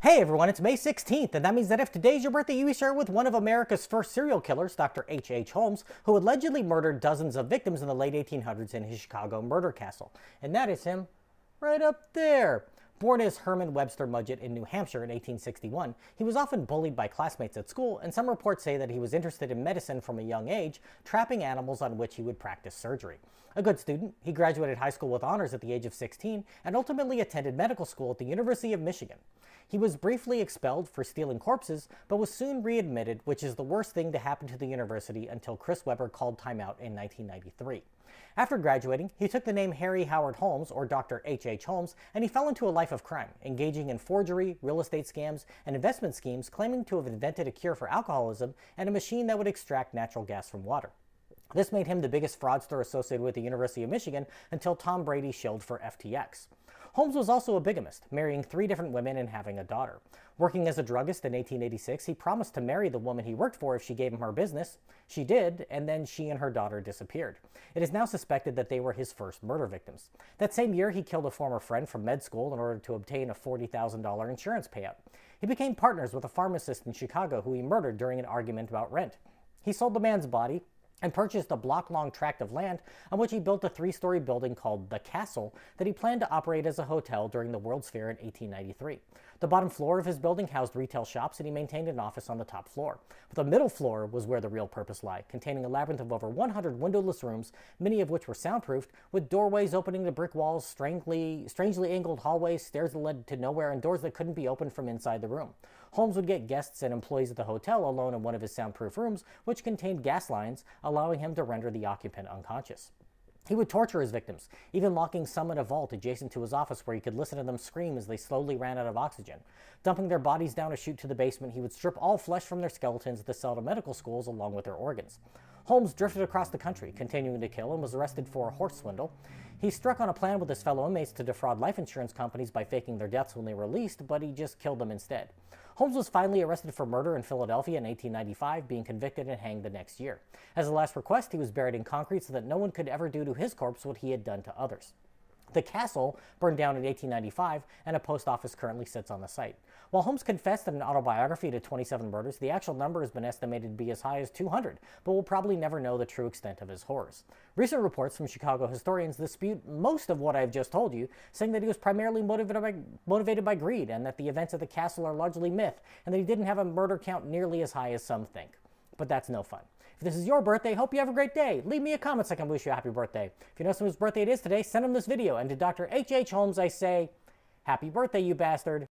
Hey everyone, it's May 16th, and that means that if today's your birthday, you share it with one of America's first serial killers, Dr. H. Holmes, who allegedly murdered dozens of victims in the late 1800s in his Chicago murder castle. And that is him right up there. Born as Herman Webster Mudgett in New Hampshire in 1861, he was often bullied by classmates at school, and some reports say that he was interested in medicine from a young age, trapping animals on which he would practice surgery. A good student, he graduated high school with honors at the age of 16 and ultimately attended medical school at the University of Michigan. He was briefly expelled for stealing corpses, but was soon readmitted, which is the worst thing to happen to the university until Chris Webber called timeout in 1993. After graduating, he took the name Harry Howard Holmes, or Dr. H. Holmes, and he fell into a life of crime, engaging in forgery, real estate scams, and investment schemes, claiming to have invented a cure for alcoholism and a machine that would extract natural gas from water. This made him the biggest fraudster associated with the University of Michigan until Tom Brady shilled for FTX. Holmes was also a bigamist, marrying 3 different women and having a daughter. Working as a druggist in 1886, he promised to marry the woman he worked for if she gave him her business. She did, and then she and her daughter disappeared. It is now suspected that they were his first murder victims. That same year, he killed a former friend from med school in order to obtain a $40,000 insurance payout. He became partners with a pharmacist in Chicago who he murdered during an argument about rent. He sold the man's body and purchased a block-long tract of land on which he built a 3-story building called the Castle that he planned to operate as a hotel during the World's Fair in 1893. The bottom floor of his building housed retail shops, and he maintained an office on the top floor. But the middle floor was where the real purpose lay, containing a labyrinth of over 100 windowless rooms, many of which were soundproofed, with doorways opening to brick walls, strangely angled hallways, stairs that led to nowhere, and doors that couldn't be opened from inside the room. Holmes would get guests and employees at the hotel alone in one of his soundproof rooms, which contained gas lines, allowing him to render the occupant unconscious. He would torture his victims, even locking some in a vault adjacent to his office where he could listen to them scream as they slowly ran out of oxygen. Dumping their bodies down a chute to the basement, he would strip all flesh from their skeletons to sell to medical schools along with their organs. Holmes drifted across the country, continuing to kill, and was arrested for a horse swindle. He struck on a plan with his fellow inmates to defraud life insurance companies by faking their deaths when they were released, but he just killed them instead. Holmes was finally arrested for murder in Philadelphia in 1895, being convicted and hanged the next year. As a last request, he was buried in concrete so that no one could ever do to his corpse what he had done to others. The castle burned down in 1895, and a post office currently sits on the site. While Holmes confessed in an autobiography to 27 murders, the actual number has been estimated to be as high as 200, but we'll probably never know the true extent of his horrors. Recent reports from Chicago historians dispute most of what I've just told you, saying that he was primarily motivated by greed, and that the events at the castle are largely myth, and that he didn't have a murder count nearly as high as some think. But that's no fun. If this is your birthday, hope you have a great day. Leave me a comment so I can wish you a happy birthday. If you know someone's birthday it is today, send them this video. And to Dr. H. Holmes, I say, happy birthday, you bastard.